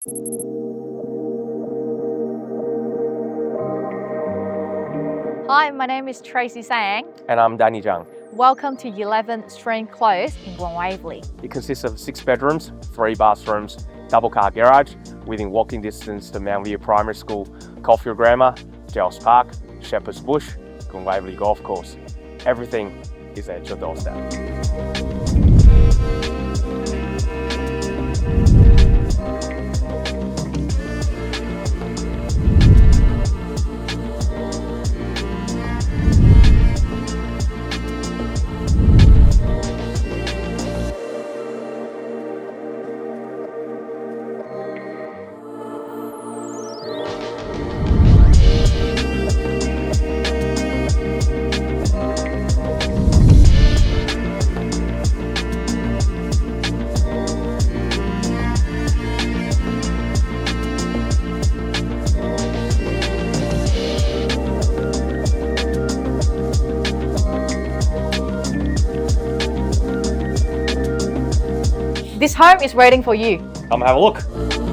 Hi, my name is Tracy Sang. And I'm Danny Zhang. Welcome to 11 Strand Close in Glen Waverley. It consists of 6 bedrooms, 3 bathrooms, double car garage, within walking distance to Mount View Primary School, Caulfield Grammar, Jells Park, Shepherd's Bush, Glen Waverley Golf Course. Everything is at your doorstep. This home is waiting for you. Come have a look.